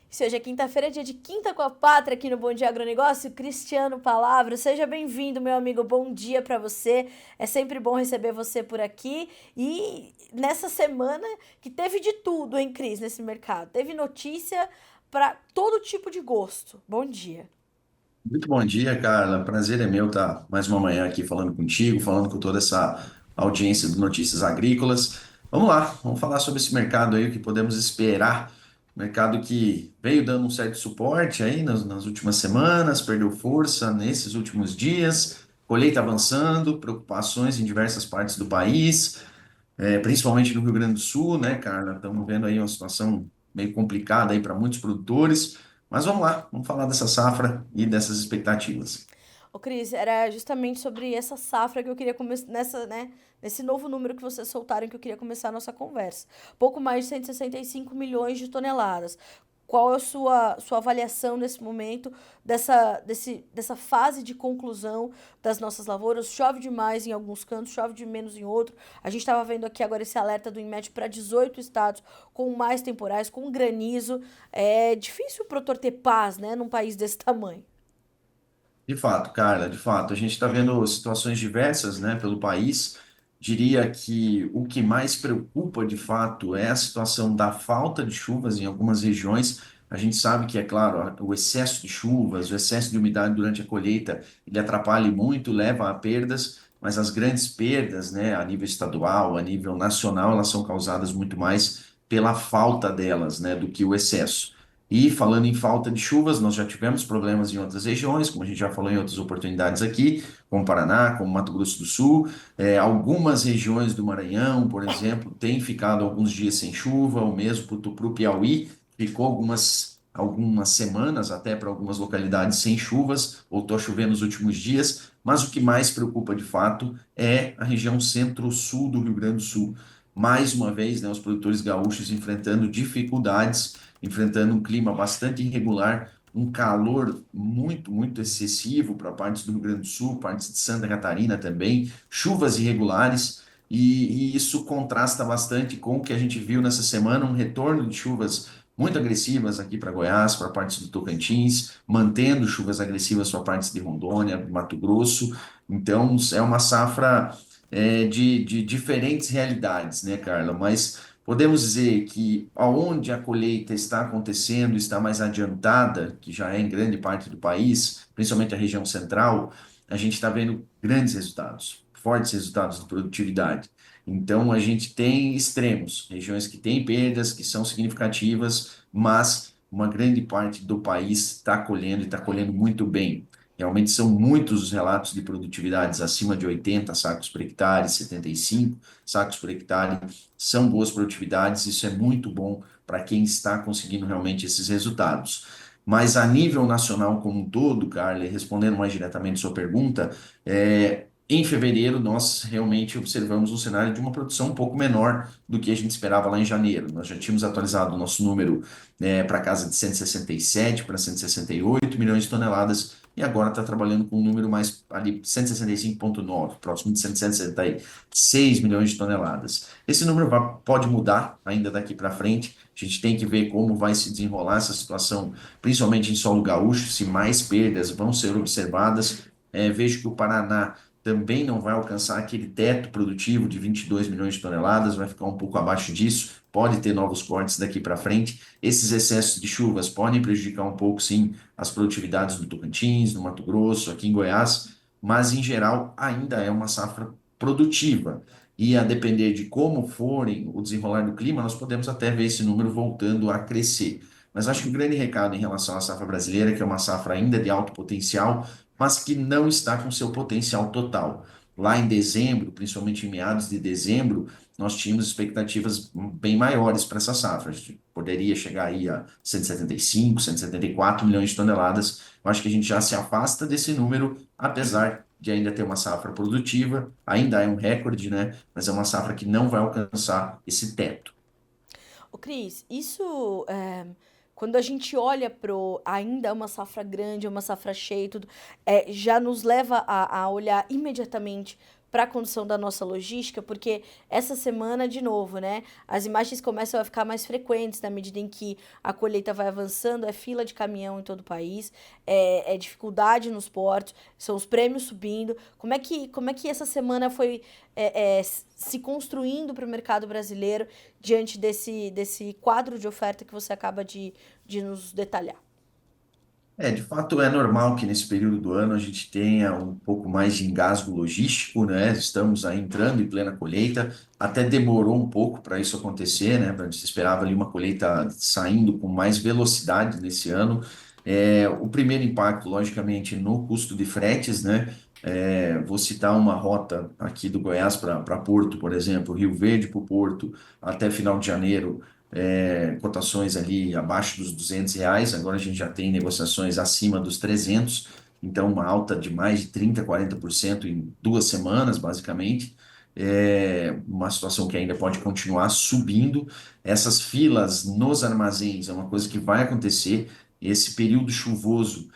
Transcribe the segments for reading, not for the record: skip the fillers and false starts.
Se hoje é quinta-feira, dia de Quinta com a Pátria aqui no Bom Dia Agronegócio, Cristiano Palavra, seja bem-vindo, meu amigo, bom dia para você. É sempre bom receber você por aqui e nessa semana que teve de tudo, hein, Cris, nesse mercado. Teve notícia para todo tipo de gosto. Bom dia. Muito bom dia, Carla. Prazer é meu estar mais uma manhã aqui falando contigo, falando com toda essa audiência do Notícias Agrícolas. Vamos lá, vamos falar sobre esse mercado aí, o que podemos esperar. Mercado que veio dando um certo suporte aí nas últimas semanas, perdeu força nesses últimos dias, colheita avançando, preocupações em diversas partes do país, principalmente no Rio Grande do Sul, né, Carla? Estamos vendo aí uma situação meio complicada aí para muitos produtores. Mas vamos lá, vamos falar dessa safra e dessas expectativas. Ô, Cris, era justamente sobre essa safra que eu queria começar, nesse novo número que vocês soltaram que eu queria começar a nossa conversa. Pouco mais de 165 milhões de toneladas. Qual é a sua avaliação nesse momento dessa fase de conclusão das nossas lavouras? Chove demais em alguns cantos, chove de menos em outro. A gente estava vendo aqui agora esse alerta do INMET para 18 estados com mais temporais, com granizo. É difícil o produtor ter paz, né, num país desse tamanho. De fato, Carla, de fato, a gente está vendo situações diversas, né, pelo país. Diria que o que mais preocupa, de fato, é a situação da falta de chuvas em algumas regiões. A gente sabe que, é claro, o excesso de chuvas, o excesso de umidade durante a colheita, ele atrapalha muito, leva a perdas, mas as grandes perdas, né, a nível estadual, a nível nacional, elas são causadas muito mais pela falta delas, né, do que o excesso. E falando em falta de chuvas, nós já tivemos problemas em outras regiões, como a gente já falou em outras oportunidades aqui, como Paraná, como Mato Grosso do Sul. Algumas regiões do Maranhão, por exemplo, têm ficado alguns dias sem chuva, o mesmo para o Piauí, ficou algumas semanas até para algumas localidades sem chuvas, voltou a chover nos últimos dias, mas o que mais preocupa de fato é a região centro-sul do Rio Grande do Sul. Mais uma vez, né, os produtores gaúchos enfrentando dificuldades, enfrentando um clima bastante irregular, um calor muito, muito excessivo para partes do Rio Grande do Sul, partes de Santa Catarina também, chuvas irregulares, e isso contrasta bastante com o que a gente viu nessa semana, um retorno de chuvas muito agressivas aqui para Goiás, para partes do Tocantins, mantendo chuvas agressivas para partes de Rondônia, Mato Grosso. Então, é uma safra de diferentes realidades, né, Carla? Mas podemos dizer que aonde a colheita está acontecendo, está mais adiantada, que já é em grande parte do país, principalmente a região central, a gente está vendo grandes resultados, fortes resultados de produtividade. Então, a gente tem extremos, regiões que têm perdas, que são significativas, mas uma grande parte do país está colhendo e está colhendo muito bem. Realmente são muitos os relatos de produtividades acima de 80 sacos por hectare, 75 sacos por hectare. São boas produtividades, isso é muito bom para quem está conseguindo realmente esses resultados. Mas a nível nacional como um todo, Carla, e respondendo mais diretamente sua pergunta, em fevereiro nós realmente observamos um cenário de uma produção um pouco menor do que a gente esperava lá em janeiro. Nós já tínhamos atualizado o nosso número para casa de 167 para 168 milhões de toneladas e agora está trabalhando com um número mais ali, 165,9, próximo de 166 milhões de toneladas. Esse número pode mudar ainda daqui para frente. A gente tem que ver como vai se desenrolar essa situação, principalmente em solo gaúcho, se mais perdas vão ser observadas. Vejo que o Paraná também não vai alcançar aquele teto produtivo de 22 milhões de toneladas, vai ficar um pouco abaixo disso, pode ter novos cortes daqui para frente. Esses excessos de chuvas podem prejudicar um pouco, sim, as produtividades do Tocantins, do Mato Grosso, aqui em Goiás, mas em geral ainda é uma safra produtiva. E a depender de como forem o desenrolar do clima, nós podemos até ver esse número voltando a crescer. Mas acho que o grande recado em relação à safra brasileira, é que é uma safra ainda de alto potencial, mas que não está com seu potencial total. Lá em dezembro, principalmente em meados de dezembro, nós tínhamos expectativas bem maiores para essa safra. A gente poderia chegar aí a 175, 174 milhões de toneladas. Eu acho que a gente já se afasta desse número, apesar de ainda ter uma safra produtiva, ainda é um recorde, né? Mas é uma safra que não vai alcançar esse teto. Ô, Cris, isso, quando a gente olha pro ainda é uma safra grande, é uma safra cheia e tudo, já nos leva a olhar imediatamente para a condição da nossa logística, porque essa semana, de novo, né, as imagens começam a ficar mais frequentes na medida em que a colheita vai avançando, é fila de caminhão em todo o país, é dificuldade nos portos, são os prêmios subindo. Como é que essa semana foi se construindo para o mercado brasileiro diante desse quadro de oferta que você acaba de nos detalhar? De fato é normal que nesse período do ano a gente tenha um pouco mais de engasgo logístico, né? Estamos aí entrando em plena colheita, até demorou um pouco para isso acontecer, né? A gente esperava ali uma colheita saindo com mais velocidade nesse ano. O primeiro impacto, logicamente, no custo de fretes, né? Vou citar uma rota aqui do Goiás para Porto, por exemplo, Rio Verde para o Porto, até final de janeiro cotações ali abaixo dos R$ 200, agora a gente já tem negociações acima dos 300, então uma alta de mais de 30, 40% em 2 semanas, basicamente. Uma situação que ainda pode continuar subindo. Essas filas nos armazéns é uma coisa que vai acontecer. Esse período chuvoso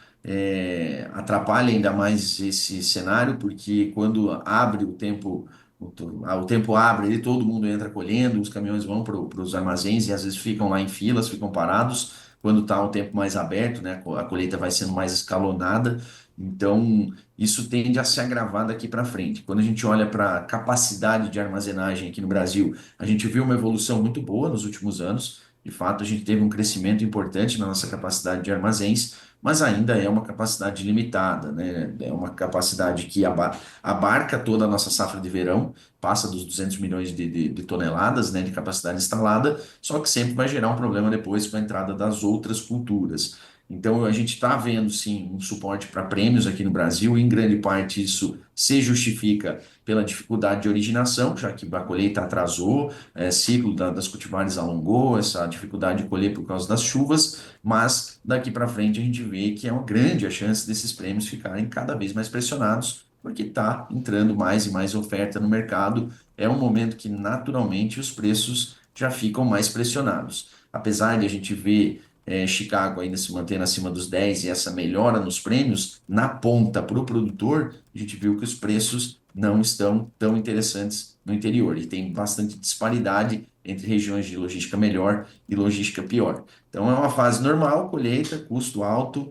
atrapalha ainda mais esse cenário, porque quando abre o tempo o tempo abre, e todo mundo entra colhendo, os caminhões vão para os armazéns e às vezes ficam lá em filas, ficam parados. Quando está o tempo mais aberto, né, a colheita vai sendo mais escalonada. Então, isso tende a se agravar daqui para frente. Quando a gente olha para a capacidade de armazenagem aqui no Brasil, a gente viu uma evolução muito boa nos últimos anos. De fato, a gente teve um crescimento importante na nossa capacidade de armazéns, mas ainda é uma capacidade limitada, né? É uma capacidade que abarca toda a nossa safra de verão, passa dos 200 milhões de toneladas, né, de capacidade instalada, só que sempre vai gerar um problema depois com a entrada das outras culturas. Então, a gente está vendo, sim, um suporte para prêmios aqui no Brasil, e em grande parte isso se justifica pela dificuldade de originação, já que a colheita atrasou, ciclo das cultivares alongou, essa dificuldade de colher por causa das chuvas, mas daqui para frente a gente vê que é uma grande a chance desses prêmios ficarem cada vez mais pressionados, porque está entrando mais e mais oferta no mercado. É um momento que naturalmente os preços já ficam mais pressionados. Apesar de a gente ver Chicago ainda se mantendo acima dos 10 e essa melhora nos prêmios, na ponta para o produtor, a gente viu que os preços não estão tão interessantes no interior e tem bastante disparidade entre regiões de logística melhor e logística pior. Então é uma fase normal, colheita, custo alto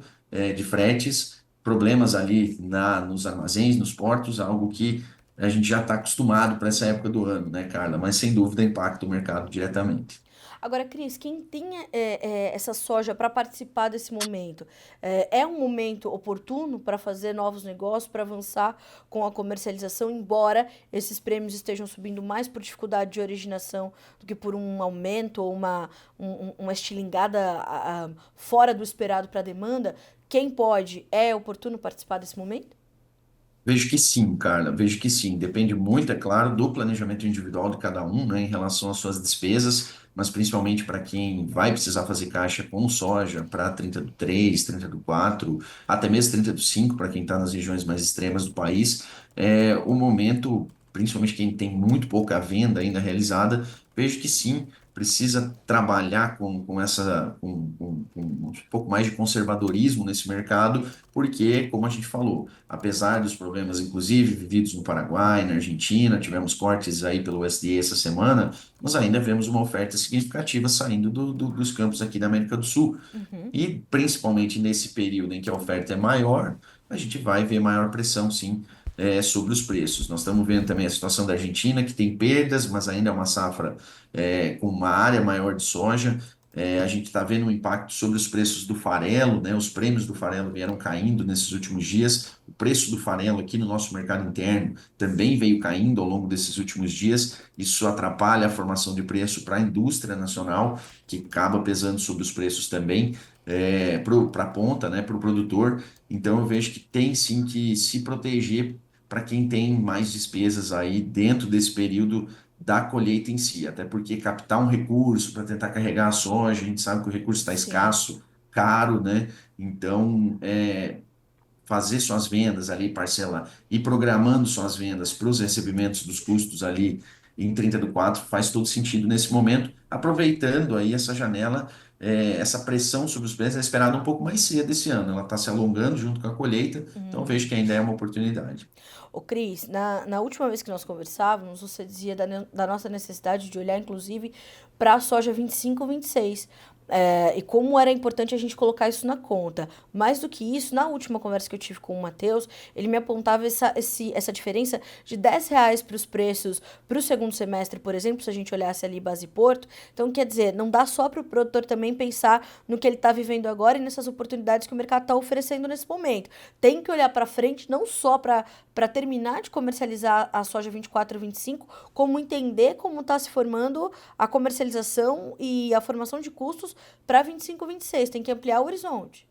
de fretes, problemas ali nos armazéns, nos portos, algo que a gente já está acostumado para essa época do ano, né, Carla? Mas sem dúvida impacta o mercado diretamente. Agora, Cris, quem tem essa soja para participar desse momento, é um momento oportuno para fazer novos negócios, para avançar com a comercialização, embora esses prêmios estejam subindo mais por dificuldade de originação do que por um aumento ou uma estilingada fora do esperado para a demanda. Quem pode, é oportuno participar desse momento? Vejo que sim, Carla, vejo que sim. Depende muito, é claro, do planejamento individual de cada um, né, em relação às suas despesas, mas principalmente para quem vai precisar fazer caixa com soja para 30 do 3, 30 do 4, até mesmo 30 do 5 para quem está nas regiões mais extremas do país, o momento, principalmente quem tem muito pouca venda ainda realizada, vejo que sim, precisa trabalhar com um pouco mais de conservadorismo nesse mercado, porque, como a gente falou, apesar dos problemas, inclusive, vividos no Paraguai, na Argentina, tivemos cortes aí pelo USDA essa semana, nós ainda vemos uma oferta significativa saindo dos campos aqui da América do Sul. Uhum. E, principalmente nesse período em que a oferta é maior, a gente vai ver maior pressão, sim, sobre os preços. Nós estamos vendo também a situação da Argentina, que tem perdas, mas ainda é uma safra com uma área maior de soja. A gente está vendo um impacto sobre os preços do farelo, né? Os prêmios do farelo vieram caindo nesses últimos dias. O preço do farelo aqui no nosso mercado interno também veio caindo ao longo desses últimos dias. Isso atrapalha a formação de preço para a indústria nacional, que acaba pesando sobre os preços também para a ponta, né? Para o produtor. Então eu vejo que tem sim que se proteger para quem tem mais despesas aí dentro desse período da colheita em si, até porque captar um recurso para tentar carregar a soja, a gente sabe que o recurso está Sim. escasso, caro, né? Então, fazer suas vendas ali, parcelar, e programando suas vendas para os recebimentos dos custos ali em 30 do 4 faz todo sentido nesse momento, aproveitando aí essa janela essa pressão sobre os preços é esperada um pouco mais cedo esse ano. Ela está se alongando junto com a colheita, então vejo que ainda é uma oportunidade. Ô, Cris, na última vez que nós conversávamos, você dizia da nossa necessidade de olhar, inclusive, para a soja 25, 26. E como era importante a gente colocar isso na conta. Mais do que isso, na última conversa que eu tive com o Matheus, ele me apontava essa diferença de R$ 10 para os preços para o segundo semestre, por exemplo, se a gente olhasse ali base Porto. Então, quer dizer, não dá só para o produtor também pensar no que ele está vivendo agora e nessas oportunidades que o mercado está oferecendo nesse momento. Tem que olhar para frente, não só para terminar de comercializar a soja 24 e 25, como entender como está se formando a comercialização e a formação de custos para 25 e 26. Tem que ampliar o horizonte.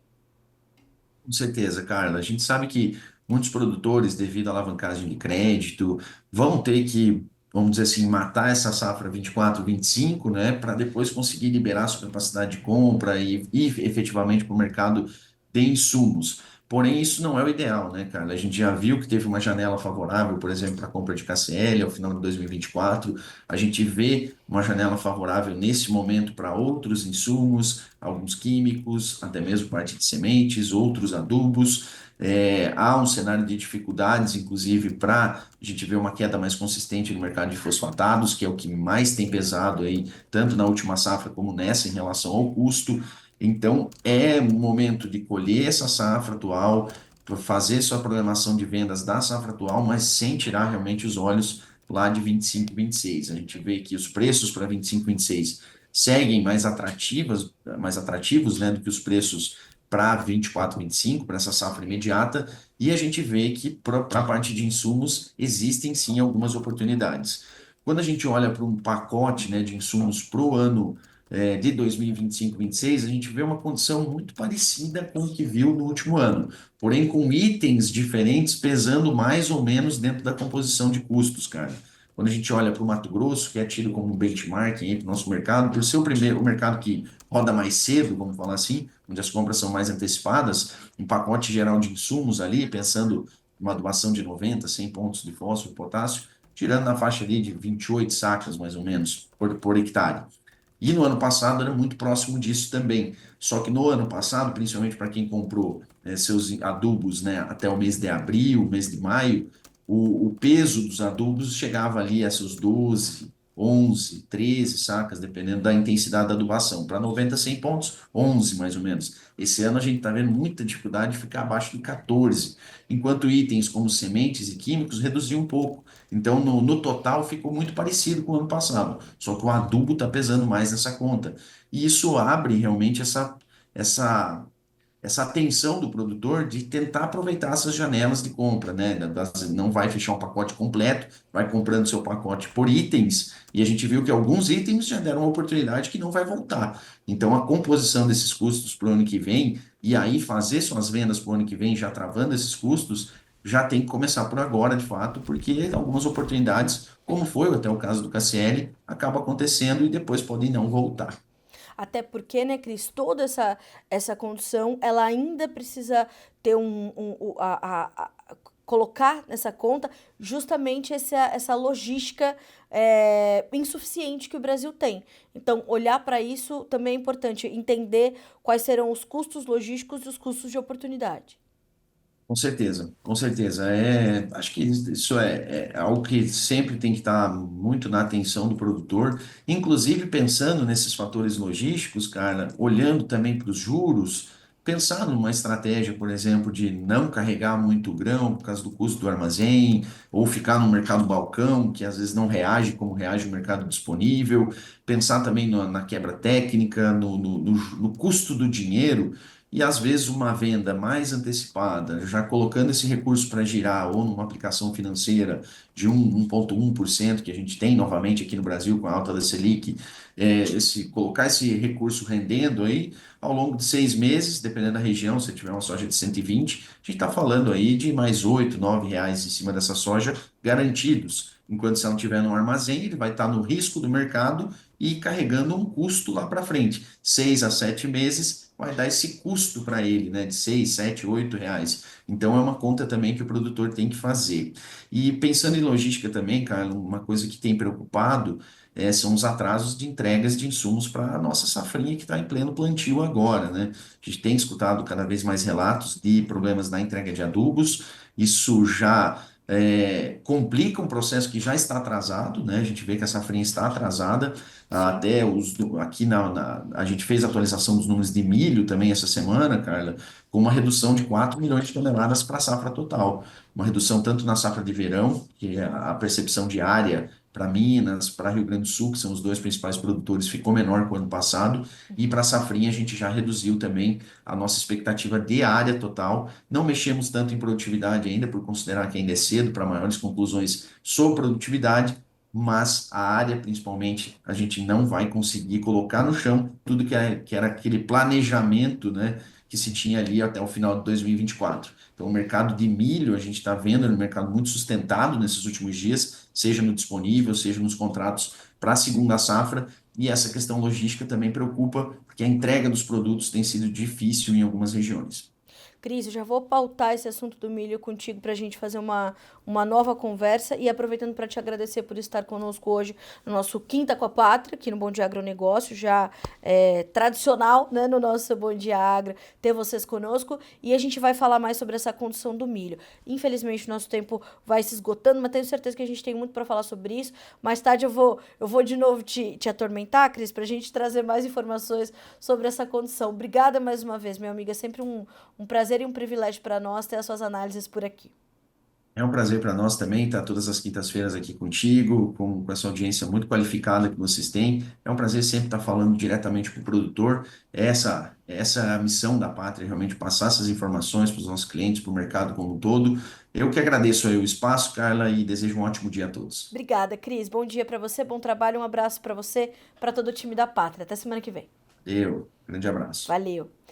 Com certeza, Carla. A gente sabe que muitos produtores, devido à alavancagem de crédito, vão ter que, vamos dizer assim, matar essa safra 24, 25, né, para depois conseguir liberar sua capacidade de compra e ir efetivamente para o mercado de insumos. Porém, isso não é o ideal, né, Carla? A gente já viu que teve uma janela favorável, por exemplo, para a compra de KCl ao final de 2024. A gente vê uma janela favorável nesse momento para outros insumos, alguns químicos, até mesmo parte de sementes, outros adubos. Há um cenário de dificuldades, inclusive, para a gente ver uma queda mais consistente no mercado de fosfatados, que é o que mais tem pesado aí, tanto na última safra como nessa, em relação ao custo. Então, é um momento de colher essa safra atual, fazer sua programação de vendas da safra atual, mas sem tirar realmente os olhos lá de 25, 26. A gente vê que os preços para 25, 26 seguem mais atrativos, né, do que os preços para 24, 25, para essa safra imediata, e a gente vê que para a parte de insumos existem sim algumas oportunidades. Quando a gente olha para um pacote, né, de insumos para o ano de 2025, 26, a gente vê uma condição muito parecida com o que viu no último ano, porém com itens diferentes pesando mais ou menos dentro da composição de custos, cara. Quando a gente olha para o Mato Grosso, que é tido como um benchmark para o nosso mercado, por ser o mercado que roda mais cedo, vamos falar assim, onde as compras são mais antecipadas, um pacote geral de insumos ali, pensando uma adubação de 90, 100 pontos de fósforo e potássio, tirando na faixa ali de 28 sacas, mais ou menos, por hectare. E no ano passado era muito próximo disso também. Só que no ano passado, principalmente para quem comprou seus adubos, né, até o mês de abril, mês de maio, o peso dos adubos chegava ali a essas 12, 11, 13 sacas, dependendo da intensidade da adubação. Para 90, 100 pontos, 11 mais ou menos. Esse ano a gente está vendo muita dificuldade de ficar abaixo de 14, enquanto itens como sementes e químicos reduziam um pouco. Então, no total, ficou muito parecido com o ano passado, só que o adubo está pesando mais nessa conta. E isso abre realmente essa essa atenção do produtor de tentar aproveitar essas janelas de compra, né? Não vai fechar um pacote completo, vai comprando seu pacote por itens, e a gente viu que alguns itens já deram uma oportunidade que não vai voltar. Então, a composição desses custos para o ano que vem, e aí fazer suas vendas para o ano que vem, já travando esses custos, já tem que começar por agora, de fato, porque algumas oportunidades, como foi até o caso do KCL, acaba acontecendo e depois podem não voltar. Até porque, né, Cris, toda essa condição, ela ainda precisa ter colocar nessa conta justamente essa logística insuficiente que o Brasil tem. Então, olhar para isso também é importante, entender quais serão os custos logísticos e os custos de oportunidade. Com certeza, com certeza. Acho que isso é algo que sempre tem que estar muito na atenção do produtor, inclusive pensando nesses fatores logísticos, cara, olhando também para os juros, pensar numa estratégia, por exemplo, de não carregar muito grão por causa do custo do armazém, ou ficar no mercado balcão, que às vezes não reage como reage o mercado disponível, pensar também na quebra técnica, no custo do dinheiro. E às vezes uma venda mais antecipada, já colocando esse recurso para girar, ou numa aplicação financeira de 1,1% que a gente tem novamente aqui no Brasil com a alta da Selic, colocar esse recurso rendendo aí ao longo de 6 meses, dependendo da região, se tiver uma soja de 120, a gente está falando aí de mais 8, 9 reais em cima dessa soja garantidos. Enquanto se ela estiver no armazém, ele vai estar no risco do mercado e carregando um custo lá para frente. 6 a 7 meses vai dar esse custo para ele, né, de 6, 7, 8 reais. Então, é uma conta também que o produtor tem que fazer. E pensando em logística também, Carlos, uma coisa que tem preocupado são os atrasos de entregas de insumos para a nossa safrinha que está em pleno plantio agora, né? A gente tem escutado cada vez mais relatos de problemas na entrega de adubos, isso já complica um processo que já está atrasado, né? A gente vê que a safrinha está atrasada, Sim. até aqui a gente fez a atualização dos números de milho também essa semana, Carla, com uma redução de 4 milhões de toneladas para a safra total. Uma redução tanto na safra de verão, que é a percepção de área para Minas, para Rio Grande do Sul, que são os dois principais produtores, ficou menor que o ano passado, e para a safrinha a gente já reduziu também a nossa expectativa de área total. Não mexemos tanto em produtividade ainda, por considerar que ainda é cedo para maiores conclusões sobre produtividade, mas a área, principalmente, a gente não vai conseguir colocar no chão tudo que era aquele planejamento, né, que se tinha ali até o final de 2024. Então, o mercado de milho, a gente está vendo no mercado muito sustentado nesses últimos dias, seja no disponível, seja nos contratos para a segunda safra, e essa questão logística também preocupa, porque a entrega dos produtos tem sido difícil em algumas regiões. Cris, eu já vou pautar esse assunto do milho contigo para a gente fazer uma nova conversa e aproveitando para te agradecer por estar conosco hoje no nosso Quinta com a Pátria, aqui no Bom Dia Agronegócio, já tradicional, né, no nosso Bom Dia Agro, ter vocês conosco e a gente vai falar mais sobre essa condição do milho. Infelizmente, o nosso tempo vai se esgotando, mas tenho certeza que a gente tem muito para falar sobre isso. Mais tarde eu vou de novo te atormentar, Cris, para a gente trazer mais informações sobre essa condição. Obrigada mais uma vez, minha amiga, é sempre um prazer e um privilégio para nós ter as suas análises por aqui. É um prazer para nós também estar todas as quintas-feiras aqui contigo, com essa audiência muito qualificada que vocês têm. É um prazer sempre estar falando diretamente com o produtor. Essa é a missão da Pátria, realmente passar essas informações para os nossos clientes, para o mercado como um todo. Eu que agradeço aí o espaço, Carla, e desejo um ótimo dia a todos. Obrigada, Cris. Bom dia para você, bom trabalho, um abraço para você, para todo o time da Pátria. Até semana que vem. Eu, grande abraço. Valeu.